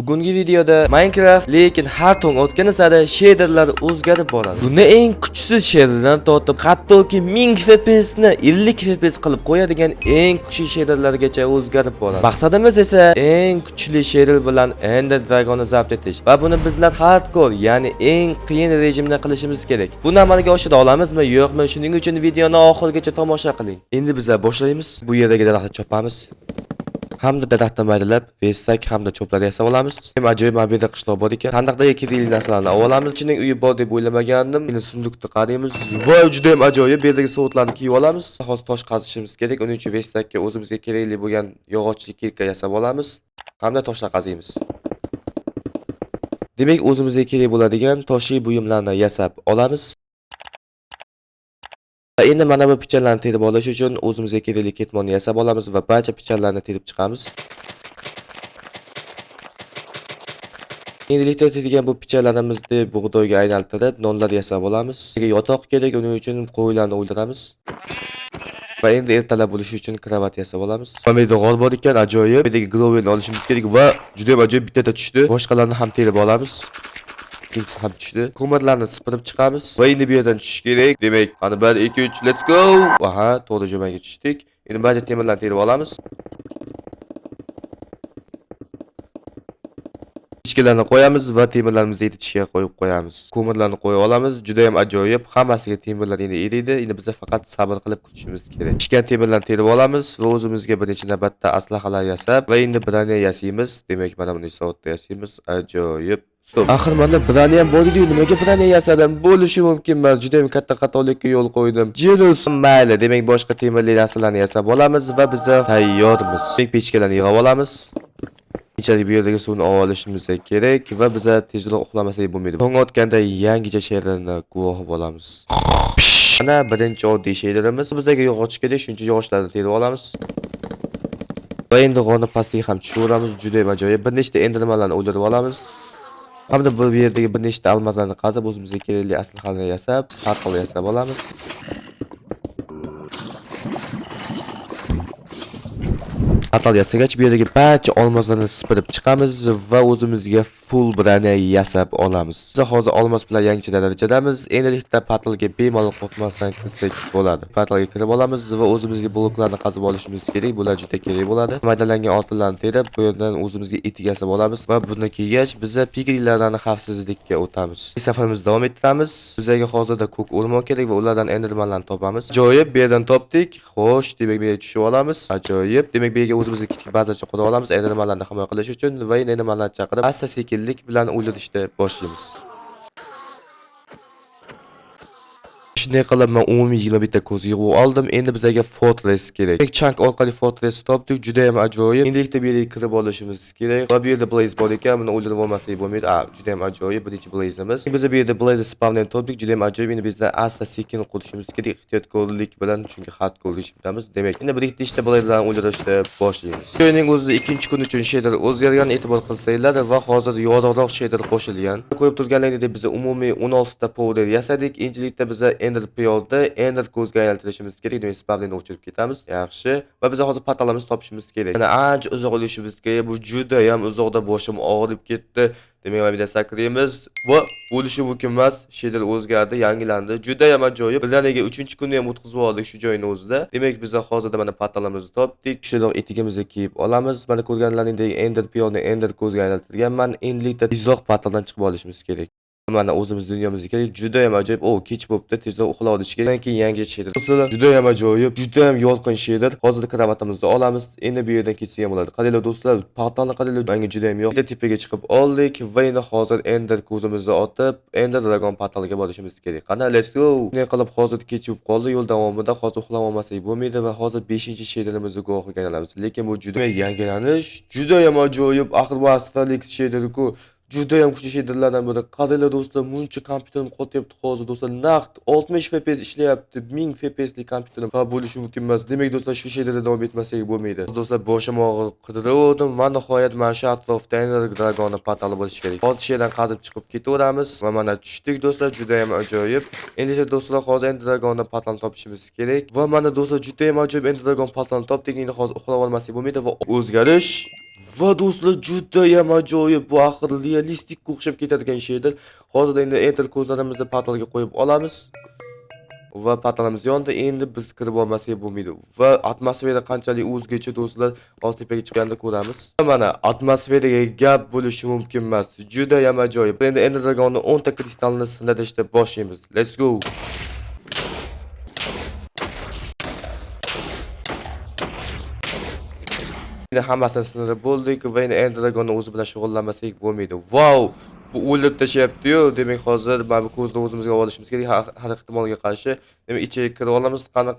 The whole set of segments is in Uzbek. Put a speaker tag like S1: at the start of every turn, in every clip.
S1: Bugungi videoda Minecraft lekin har tong o'tgani sari shaderlar o'zgarib boradi. Buni eng kuchsiz shaderdan tortib, hattoki 1000 FPS ni 50 FPS qilib qo'yadigan eng kuchli shaderlargacha o'zgarib boradi. Maqsadimiz esa eng kuchli shader bilan Ender Dragon'ni zabt etish va buni bizlar hardcore, ya'ni eng qiyin rejimda qilishimiz kerak. Buni amalga oshira olamizmi, yo'qmi? Shuning uchun videoni oxirigacha tomosha qiling. Endi bizlar boshlaymiz. Bu yerdagi daraxtni chopamiz. Hamda daraxtdan maydalab, vestak hamda cho'plar yasab olamiz. Ham ajoyib mobilda qishloq bor ekan. Sandiqdagi kerakli narsalarni olamiz. Ichining uyi bor deb o'ylamagandim. Endi sunduqni qaraymiz. Voy, juda ham ajoyib. Bu yerdagi so'tlarni kiyib olamiz. Hozir tosh qazishimiz kerak. Uning uchun vestakka o'zimizga kerakli bo'lgan yog'ochli kirka yasab olamiz. Hamda toshlar qaziymiz. Demak, o'zimizga kerak bo'ladigan toshli buyumlarni yasab olamiz. Endi mana bu pichanlarni terib olish uchun o'zimizga kerakli ketmonni yasab olamiz va barcha pichanlarni terib chiqamiz. Endilikda tergan bu pichanlarimizni bug'doyga aylantirib, nonlar yasab olamiz. Yotoq kerak, uning uchun qo'ylarni o'ldiramiz. Va endi ertalab bo'lishi uchun kravat yasab olamiz. Mana bu g'or bor ekan, ajoyib. Bu yerga glovelni olishimiz kerak va juda ham ajoyib bitta tushdi. Boshqalarni ham terib olamiz. Ikkinchisi ham tushdi. Ko'mirlarni sipirib chiqamiz va endi bu yerdan tushish kerak. Demak, qani 1 2 3 let's go. Aha, to'g'ri joyga tushdik. Endi barcha temirlarni terib olamiz. Ichkilarni qo'yamiz va temirlarimizni eritishga qo'yib qo'yamiz. Ko'mirlarni qo'yib olamiz. Juda ham ajoyib. Hammasiga temirlar endi eriydi. Endi biz faqat sabr qilib kutishimiz kerak. Pishgan temirlarni terib olamiz va o'zimizga bir necha navbatda aslahalar yasab va endi brane yasaymiz. Demak, mana bunday soatda yasaymiz. Ajoyib. Stop. Axir menda brane ham bor edi. Nimaga brane yasadim? Bo'lishi mumkin emas. Juda ham katta xatolikka yo'l qo'ydim. Jenus, mayli. Demak, boshqa temirli narsalarni yasab olamiz va biz tayyormiz. Demak, pechkalarni yig'ib olamiz. Keyinchalik bu yerdagi suvni olishimiz kerak va biz tezroq uxlamasak bo'lmaydi. Tong otganda yangicha shaderni guvohi bo'lamiz. Mana birinchi oddiy shaderimiz. Bizga yog'och kerak, shuncha yog'ochlarni terib olamiz. Va endi g'orni pastiga ham tushiramiz. Juda ham ajoyib. Bir nechta endermanlarni o'ldirib olamiz. Hamda bu yerdagi bir nechta almazlarni qazib o'zimizga kerakli aslahalarni yasab, farqli yasab olamiz. Atal yasagach bu yerdagi barcha olmoslarni sipirib chiqamiz va o'zimizga full brane yasab olamiz. Biz hozir olmos bilan yangicha darajadamiz. Endilikda patlga bemalol qo'rqmasdan kirsak bo'ladi. Patlga kirib olamiz va o'zimizga bloklarni qazib olishimiz kerak. Bular juda kerak bo'ladi. Maydalangan oltinlarni terib, bu yerdan o'zimizga etik yasab olamiz va buni kiygach biz pigrilarni xavfsizlikka o'tamiz. Safarimizni davom ettiramiz. Bizga hozirda ko'k o'rmon kerak va ulardan endermanlarni topamiz. Ajoyib, bu yerdan topdik. Xo'sh, demak bu yerga tushib olamiz. Ajoyib. Demak bu yerga o'zimizga kichik bazacha qurib olamiz endermanlarni himoya qilish uchun va endermanlarni chaqirib asta-sekinlik bilan o'ldirishni boshlaymiz. Shunday qilib men umumiy 21 ta ko'z yig'ib oldim. Endi bizga fortress kerak. Chunk orqali fortress topdik. Juda ham ajoyib. Endilikda bu yerga kirib olishimiz kerak. Va bu yerda blaze bor ekan, buni o'ldirib olmasak bo'lmaydi. Juda ham ajoyib birinchi blazeimiz. Biz bu yerda blaze spawndan topdik. Juda ham ajoyib. Endi bizda asta-sekin qurishimiz kerak. Ehtiyotkorlik bilan, chunki hardcore rejimdamiz. Demak, endi bir ikkita blazelarni o'ldirishni boshlaymiz. O'yinning o'zida ikkinchi kun uchun shader o'zgargan, e'tibor qilsanglar va hozir yorug'roq shader qo'shilgan. Ko'rib turganlaringdek biz umumiy 16 ta powder yasadik. Endilikda biz Ender Piyolda Ender ko'zga aylantirishimiz kerak. Demak, spawnni o'chirib ketamiz. Yaxshi. Va biz hozir portalimizni topishimiz kerak. Mana ancha uzoq olishimiz kerak. Bu juda ham uzoqda boshim og'rib ketdi. Demak, mana bu yerda sakraymiz. Va bo'lishi mumkin emas. Shader o'zgardi, yangilandi. Juda ham ajoyib. Bizlarga 3-kunni ham o'tkazib oldik shu joyning o'zida. Demak, biz hozirda mana portalimizni topdik. Kuchliroq etigimizni kiyib olamiz. Mana ko'rganlaringdek Ender Piyolni Ender ko'zga aylantirganman. Endilikda tezroq portaldan chiqib olishimiz kerak. Mana o'zimiz dunyomizga kerak. Juda ham ajoyib. Kech bo'pti, tezroq uxlab olish kerak. Keyin yangi shader. Do'stlar, juda ham ajoyib, juda ham yorqin shader. Hozir kravatimizni olamiz. Endi bu yerdan ketsak ham bo'ladi. Qaranglar do'stlar, portalni qaranglar. Menga juda ham yo'q. Tepaga chiqib oldik va endi hozir Ender ko'zimizni otib, Ender Dragon portaliga borishimiz kerak. Qani, let's go. Bunday qilib hozir kech bo'lib qoldi. Yo'l davomida hozir uxlab olmasak bo'lmaydi va hozir 5-shaderimizni guvohiga aylanamiz. Lekin bu juda yangilanish, juda ham ajoyib. Axir bu astralik shader-ku. Juda ham kuchli shaderlardan biri. Qaranglar do'stlar, buncha kompyuterim qotyapti hozir do'stlar. Naqd 60 FPS ishlayapti. 1000 FPS lik kompyuterim va bo'lishi mumkin emas. Demak do'stlar, shu shaderda davom etmasak bo'lmaydi. Do'stlar, boshim og'rib qidiruvdim. Mana nihoyat mana shu atrofda Ender Dragon'ning portali bo'lishi kerak. Hozir shu yerdan qazib chiqib ketaveramiz va mana tushdik do'stlar, juda ham ajoyib. Endi do'stlar, hozir Ender Dragon'ning portalini topishimiz kerak. Va mana do'stlar, juda ham ajoyib Ender Dragon portalini topdik. Endi hozir uxlab olmasak bo'lmaydi va o'zgarish Va do'stlar, judayam ajoyib. Bu axir realistikka o'xshab ketadigan sheydir. Hozir endi enter ko'zlarimizni portalga qo'yib olamiz. Va portalimiz yondi. Endi biz kirib olmasak bo'lmaydi. Va atmosfera qanchalik o'zgacha do'stlar, ostipaga chiqqanda ko'ramiz. Mana atmosferaga gap bo'lishi mumkin emas. Judayam ajoyib. Endi Ender Dragonning 10 ta kristalni sindirishda boshlaymiz. Let's go. Endi hammasini sindirib bo'ldik va endi Ender Dragonning o'zi bilan shug'ullanmasak bo'lmaydi. Wow! Bu o'ldirib tashayapti-yu. Demak, hozir mana bu ko'zni o'zimizga olishimiz kerak. Har ehtimolga qarshi. Demak, ichiga kirib olamiz. Qani.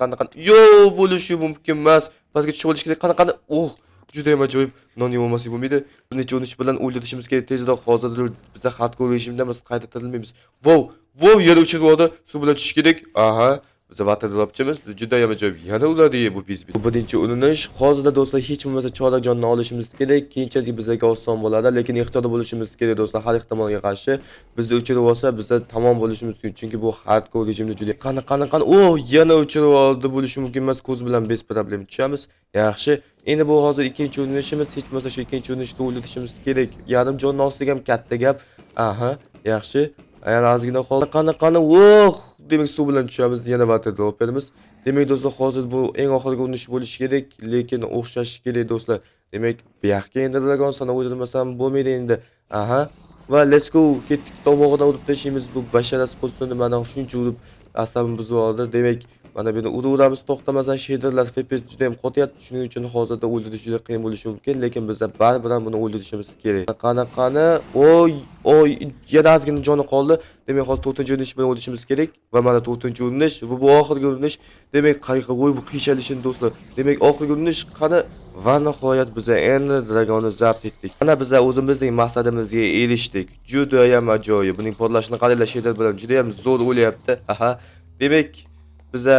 S1: Yo, bo'lishi mumkin emas. Pastga tushib olish kerak. Qani. Oh, juda ham ajoyib. Non yemasak bo'lmaydi. Bir necha urinish bilan o'ldirishimiz kerak. Tezroq hozir bizda hardcore rejimdamiz, qayta tirilmaymiz. Wow, yer uchib oldi. Suv bilan tushish kerak. Aha. Biz vaterdropchimiz juda ham ajoyib. Yana uladi bu bizbit. Bu birinchi urinish. Hozirda do'stlar hech bo'lmasa chorak jonni olishimiz kerak. Keyinchalik bizga oson bo'ladi, lekin ehtiyot bo'lishimiz kerak do'stlar. Har ehtimolga qarshi bizni o'chirib olsa, bizda tamom bo'lishimiz mumkin. Chunki bu hardcore rejimda juda qani. Oh, yana o'chirib oldi, bo'lishi mumkin emas. Ko'z bilan bez problem tushamiz. Yaxshi. Endi bu hozir ikkinchi urinishimiz. Hech bo'lmasa shu ikkinchi urinishda o'ldirishimiz kerak. Yarim jonni ostiga ham katta gap. Aha, yaxshi. Yana ozgina qoldi. Qani. Oh, demak suv bilan tushamiz, yana water drop beramiz. Demak do'stlar, hozir bu eng oxirgi urinish bo'lishi kerak, lekin o'xshashi kerak do'stlar. Demak, bu yoqqa endi dragon sana o'ldirmasam bo'lmaydi endi. Aha. Va let's go. Ketdik, tomog'idan urib tashlaymiz. Bu basharasi pozisyonda mana shuncha urib asabim buzib oldi. Demak, mana buni uramiz to'xtamasdan shaderlar FPS juda ham qotyapti. Shuning uchun hozirda o'ldirish juda qiyin bo'lishi mumkin, lekin biz baribir buni o'ldirishimiz kerak. Qani. Oy, yana ozgina joni qoldi. Demak, hozir 4-urinish bilan o'ldirishimiz kerak va mana 4-urinish va bu oxirgi urinish. Demak, qayerga bu qiyshalishin do'stlar. Demak, oxirgi urinish qani va nihoyat biz Ender Dragonni zabt etdik. Mana biz o'zimizning maqsadimizga erishdik. Juda ham ajoyib. Buning portlashini qaranglar, shader bilan juda ham zo'r o'lyapti. Aha. Demak, biza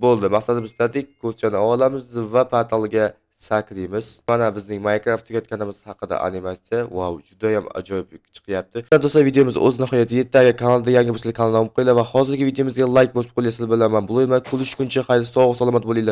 S1: bo'ldi. Maqsadimiz tatik, ko'chani olamiz va portalga sakraymiz. Mana bizning Minecraft tugatganimiz haqida animatsiya. Wow, juda ham ajoyib chiqyapti. Do'stlar, videomiz o'z nihoyat yetdi. Agar kanalda yangi bo'lsangiz kanalga obuna bo'linglar va hozirgi videomizga like bosib qo'yasizlar bilan men bo'layman. Ko'rishguncha xayr, sog' salomat bo'linglar.